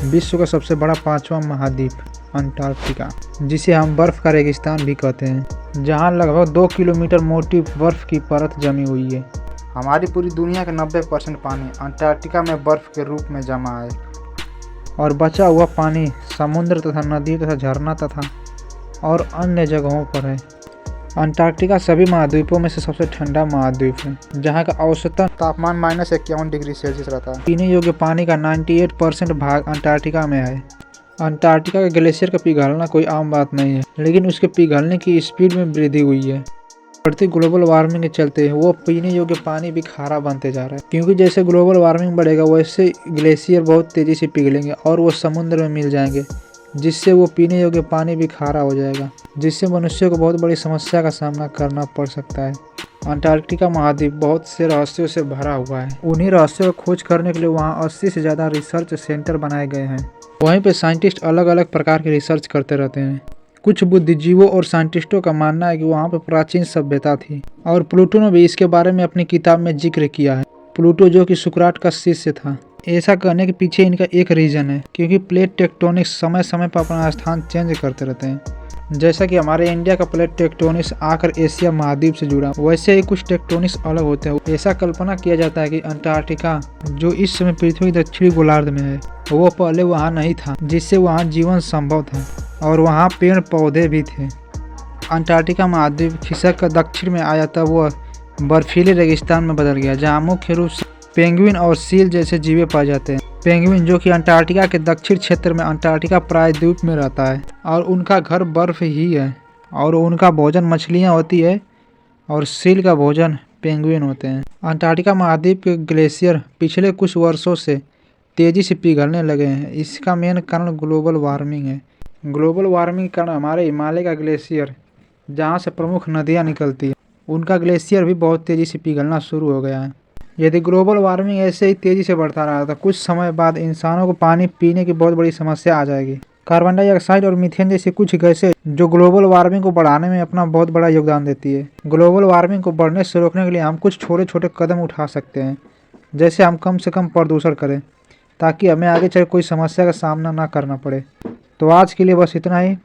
विश्व का सबसे बड़ा 5वां महाद्वीप अंटार्कटिका, जिसे हम बर्फ का रेगिस्तान भी कहते हैं, जहां लगभग 2 किलोमीटर मोटी बर्फ की परत जमी हुई है। हमारी पूरी दुनिया का 90% पानी अंटार्कटिका में बर्फ के रूप में जमा है और बचा हुआ पानी समुद्र तथा नदी तथा झरना तथा और अन्य जगहों पर है। अंटार्कटिका सभी महाद्वीपों में से सबसे ठंडा महाद्वीप है, जहां का औसतन तापमान -51 डिग्री सेल्सियस रहता है। पीने योग्य पानी का 98% भाग अंटार्कटिका में है। अंटार्कटिका के ग्लेशियर का पिघलना कोई आम बात नहीं है, लेकिन उसके पिघलने की स्पीड में वृद्धि हुई है। बढ़ती ग्लोबल वार्मिंग के चलते वो पीने योग्य पानी भी खारा बनते जा रहा है, क्योंकि जैसे ग्लोबल वार्मिंग बढ़ेगा वैसे ग्लेशियर बहुत तेज़ी से पिघलेंगे और वो समुद्र में मिल जाएंगे, जिससे वो पीने योग्य पानी भी खारा हो जाएगा, जिससे मनुष्य को बहुत बड़ी समस्या का सामना करना पड़ सकता है। अंटार्कटिका महाद्वीप बहुत से रहस्यों से भरा हुआ है। उन्हीं रहस्यों को खोज करने के लिए वहाँ 80 से ज़्यादा रिसर्च सेंटर बनाए गए हैं। वहीं पे साइंटिस्ट अलग अलग प्रकार के रिसर्च करते रहते हैं। कुछ बुद्धिजीवों और साइंटिस्टों का मानना है कि वहाँ पर प्राचीन सभ्यता थी, और प्लूटो ने भी इसके बारे में अपनी किताब में जिक्र किया है। प्लूटो जो कि सुकरात का शिष्य था। ऐसा करने के पीछे इनका एक रीज़न है, क्योंकि प्लेट टेक्टोनिक्स समय समय पर अपना स्थान चेंज करते रहते हैं। जैसा कि हमारे इंडिया का प्लेट टेक्टोनिक्स आकर एशिया महाद्वीप से जुड़ा, वैसे ही कुछ टेक्टोनिक्स अलग होते हैं। ऐसा कल्पना किया जाता है कि अंटार्कटिका, जो इस समय पृथ्वी के दक्षिणी गोलार्ध में है, वो पहले वहाँ नहीं था, जिससे वहाँ जीवन संभव था और वहाँ पेड़ पौधे भी थे। अंटार्कटिका महाद्वीप खिसक कर दक्षिण में आया तब वह बर्फीले रेगिस्तान में बदल गया, जहाँ मुख्य रूप से पेंगुइन और सील जैसे जीवे पाए जाते हैं। पेंगुइन जो कि अंटार्कटिका के दक्षिण क्षेत्र में अंटार्कटिका प्रायद्वीप में रहता है और उनका घर बर्फ ही है, और उनका भोजन मछलियाँ होती है, और सील का भोजन पेंगुइन होते हैं। अंटार्कटिका महाद्वीप के ग्लेशियर पिछले कुछ वर्षों से तेज़ी से पिघलने लगे हैं। इसका मेन कारण ग्लोबल वार्मिंग है। ग्लोबल वार्मिंग के कारण हमारे हिमालय का ग्लेशियर, जहाँ से प्रमुख नदियाँ निकलती हैं, उनका ग्लेशियर भी बहुत तेज़ी से पिघलना शुरू हो गया है। यदि ग्लोबल वार्मिंग ऐसे ही तेज़ी से बढ़ता रहा तो कुछ समय बाद इंसानों को पानी पीने की बहुत बड़ी समस्या आ जाएगी। कार्बन डाइऑक्साइड और मीथेन जैसी कुछ गैसें जो ग्लोबल वार्मिंग को बढ़ाने में अपना बहुत बड़ा योगदान देती है। ग्लोबल वार्मिंग को बढ़ने से रोकने के लिए हम कुछ छोटे छोटे कदम उठा सकते हैं, जैसे हम कम से कम प्रदूषण करें, ताकि हमें आगे चल कोई समस्या का सामना ना करना पड़े। तो आज के लिए बस इतना ही।